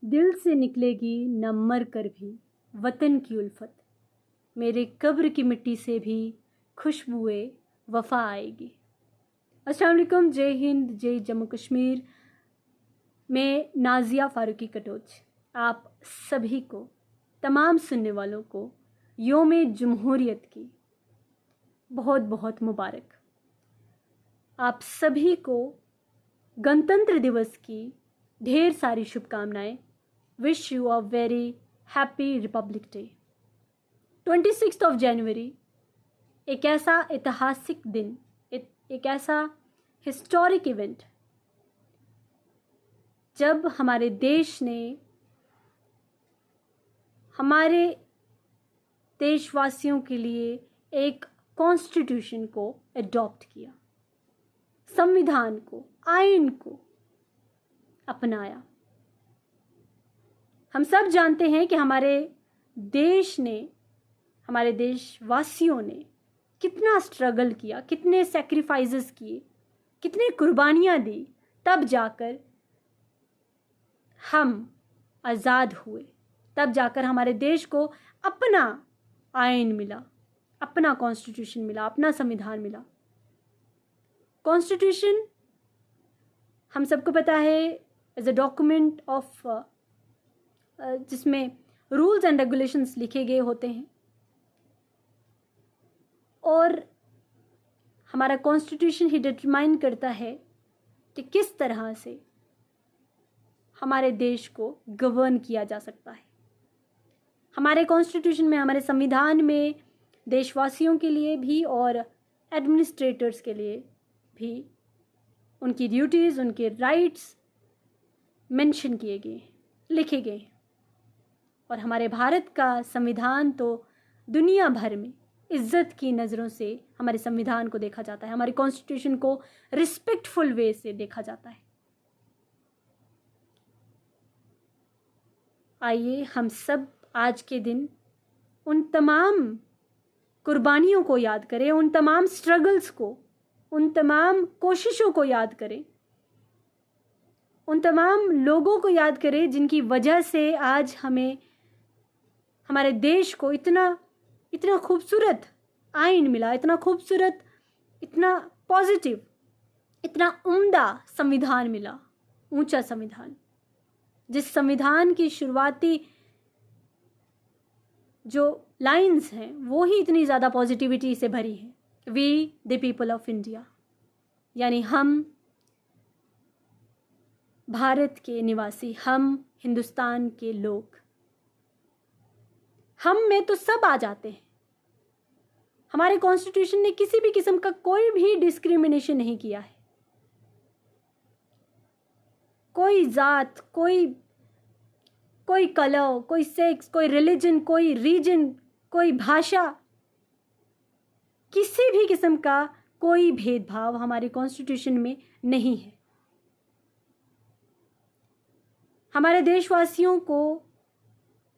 दिल से निकलेगी न मर कर भी वतन की उल्फत, मेरे कब्र की मिट्टी से भी खुशबुए वफा आएगी। अस्सलाम वालेकुम, जय हिंद, जय जम्मू कश्मीर। मैं नाजिया फ़ारूकी कटोच आप सभी को, तमाम सुनने वालों को योम जमहूरियत की बहुत बहुत मुबारक। आप सभी को गणतंत्र दिवस की ढेर सारी शुभकामनाएं। Wish you a very happy Republic day. 26 जनवरी एक ऐसा ऐतिहासिक दिन, एक ऐसा हिस्टोरिक इवेंट जब हमारे देश ने हमारे देशवासियों के लिए एक कॉन्स्टिट्यूशन को अडॉप्ट किया, संविधान को, आइन को अपनाया। हम सब जानते हैं कि हमारे देश ने, हमारे देशवासियों ने कितना स्ट्रगल किया, कितने सैक्रिफाइसेस किए, कितनी कुर्बानियां दी, तब जाकर हम आज़ाद हुए, तब जाकर हमारे देश को अपना आइन मिला, अपना कॉन्स्टिट्यूशन मिला, अपना संविधान मिला। कॉन्स्टिट्यूशन हम सबको पता है एज अ डॉक्यूमेंट ऑफ जिसमें रूल्स एंड रेगुलेशंस लिखे गए होते हैं, और हमारा कॉन्स्टिट्यूशन ही डिटरमाइन करता है कि किस तरह से हमारे देश को गवर्न किया जा सकता है। हमारे कॉन्स्टिट्यूशन में, हमारे संविधान में देशवासियों के लिए भी और एडमिनिस्ट्रेटर्स के लिए भी उनकी ड्यूटीज़, उनके राइट्स मेंशन किए गए, लिखे गए। और हमारे भारत का संविधान तो दुनिया भर में इज्जत की नज़रों से हमारे संविधान को देखा जाता है, हमारे कॉन्स्टिट्यूशन को रिस्पेक्टफुल वे से देखा जाता है। आइए हम सब आज के दिन उन तमाम कुर्बानियों को याद करें, उन तमाम स्ट्रगल्स को, उन तमाम कोशिशों को याद करें, उन तमाम लोगों को याद करें जिनकी वजह से आज हमें, हमारे देश को इतना खूबसूरत आइन मिला, इतना खूबसूरत, इतना पॉजिटिव, इतना उम्दा संविधान मिला, ऊंचा संविधान, जिस संविधान की शुरुआती जो लाइंस हैं वो ही इतनी ज़्यादा पॉजिटिविटी से भरी है। We the people of India, यानी हम भारत के निवासी, हम हिंदुस्तान के लोग, हम में तो सब आ जाते हैं। हमारे कॉन्स्टिट्यूशन ने किसी भी किस्म का कोई भी डिस्क्रिमिनेशन नहीं किया है। कोई जात, कोई कलर, कोई सेक्स, कोई रिलीजन, कोई रीजन, कोई भाषा, किसी भी किस्म का कोई भेदभाव हमारे कॉन्स्टिट्यूशन में नहीं है। हमारे देशवासियों को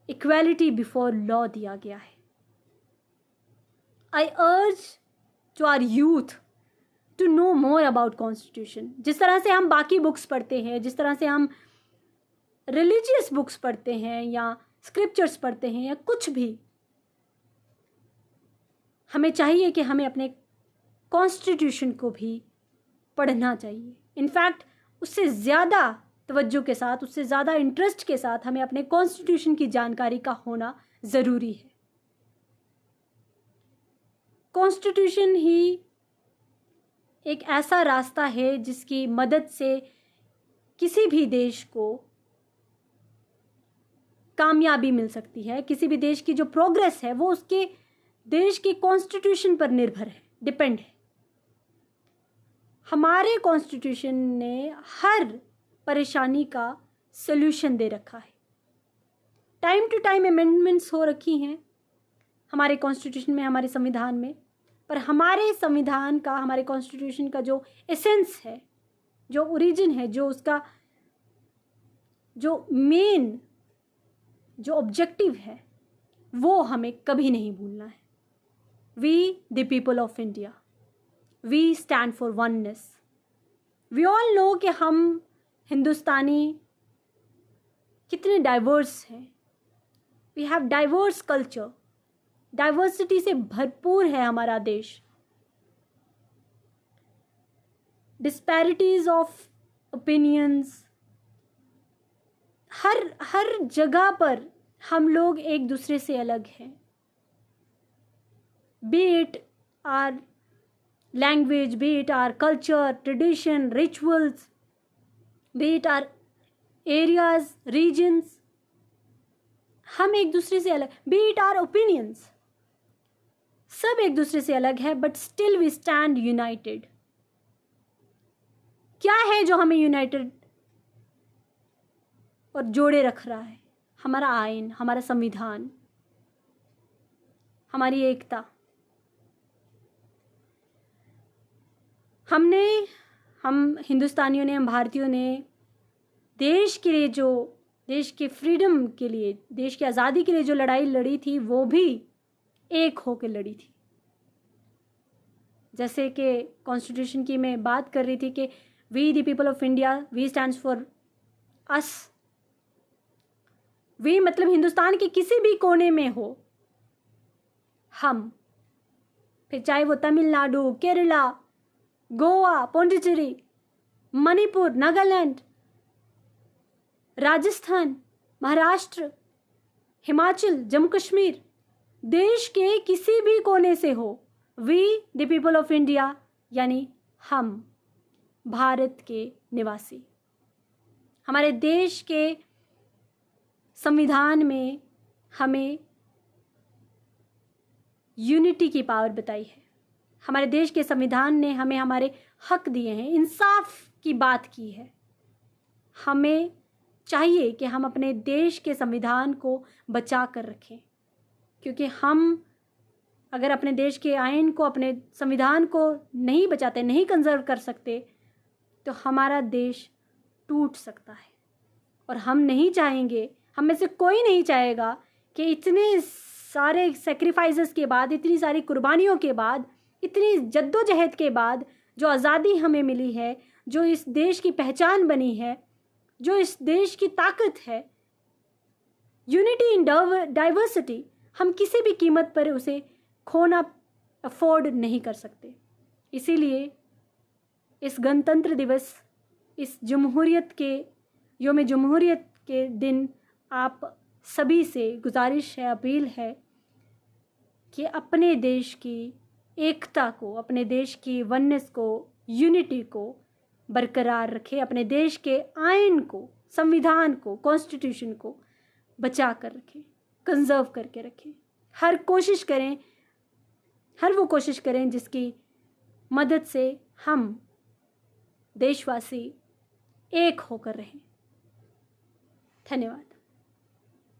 इक्वालिटी बिफोर लॉ दिया गया है। I urge to our youth to know more about constitution. जिस तरह से हम बाकी बुक्स पढ़ते हैं, जिस तरह से हम रिलीजियस बुक्स पढ़ते हैं या स्क्रिप्चर्स पढ़ते हैं या कुछ भी, हमें चाहिए कि हमें अपने कॉन्स्टिट्यूशन को भी पढ़ना चाहिए। इनफैक्ट उससे ज़्यादा तवज्जो के साथ, उससे ज़्यादा इंटरेस्ट के साथ हमें अपने कॉन्स्टिट्यूशन की जानकारी का होना ज़रूरी है। कॉन्स्टिट्यूशन ही एक ऐसा रास्ता है जिसकी मदद से किसी भी देश को कामयाबी मिल सकती है। किसी भी देश की जो प्रोग्रेस है वो उसके देश के कॉन्स्टिट्यूशन पर निर्भर है, डिपेंड है। हमारे कॉन्स्टिट्यूशन ने हर परेशानी का सल्यूशन दे रखा है। टाइम टू टाइम अमेंडमेंट्स हो रखी हैं हमारे कॉन्स्टिट्यूशन में, हमारे संविधान में, पर हमारे संविधान का, हमारे कॉन्स्टिट्यूशन का जो एसेंस है, जो ओरिजिन है, जो उसका जो मेन जो ऑब्जेक्टिव है, वो हमें कभी नहीं भूलना है। We the people of India, we stand for oneness. We all know कि हम हिंदुस्तानी कितने डाइवर्स हैं। We have diverse culture, diversity से भरपूर है हमारा देश। डिस्पैरिटीज ऑफ ओपिनियंस, हर जगह पर हम लोग एक दूसरे से अलग हैं। Be it or language, be it or culture, tradition, rituals, be it or areas, regions, हम एक दूसरे से अलग, बी इट आर ओपिनियंस, सब एक दूसरे से अलग है, but still we stand united. क्या है जो हमें यूनाइटेड और जोड़े रख रहा है? हमारा आइन, हमारा संविधान, हमारी एकता। हम हिंदुस्तानियों ने, हम भारतीयों ने देश के लिए जो, देश के फ्रीडम के लिए, देश की आज़ादी के लिए जो लड़ाई लड़ी थी, वो भी एक होकर लड़ी थी। जैसे कि कॉन्स्टिट्यूशन की मैं बात कर रही थी कि we the people of India, we stands for us. We मतलब हिंदुस्तान के किसी भी कोने में हो हम, फिर चाहे वो तमिलनाडु, केरला, गोवा, पौंडीचेरी, मणिपुर, नागालैंड, राजस्थान, महाराष्ट्र, हिमाचल, जम्मू कश्मीर, देश के किसी भी कोने से हो, we the people of India यानी हम भारत के निवासी। हमारे देश के संविधान में हमें यूनिटी की पावर बताई है। हमारे देश के संविधान ने हमें हमारे हक दिए हैं, इंसाफ की बात की है। हमें चाहिए कि हम अपने देश के संविधान को बचा कर रखें, क्योंकि हम अगर अपने देश के आइन को, अपने संविधान को नहीं बचाते, नहीं कंजर्व कर सकते, तो हमारा देश टूट सकता है। और हम नहीं चाहेंगे, हम में से कोई नहीं चाहेगा कि इतने सारे सेक्रीफाइसेस के बाद, इतनी सारी कुर्बानियों के बाद, इतनी जद्दोजहद के बाद जो आज़ादी हमें मिली है, जो इस देश की पहचान बनी है, जो इस देश की ताकत है, यूनिटी इन डाइवर्सिटी, हम किसी भी कीमत पर उसे खोना अफोर्ड नहीं कर सकते। इसीलिए इस गणतंत्र दिवस, इस जमहूरियत के योम जमहूरियत के दिन आप सभी से गुजारिश है, अपील है कि अपने देश की एकता को, अपने देश की वननेस को, यूनिटी को बरकरार रखें, अपने देश के आइन को, संविधान को, कॉन्स्टिट्यूशन को बचा कर रखें, कंजर्व करके रखें। हर वो कोशिश करें जिसकी मदद से हम देशवासी एक होकर रहें। धन्यवाद।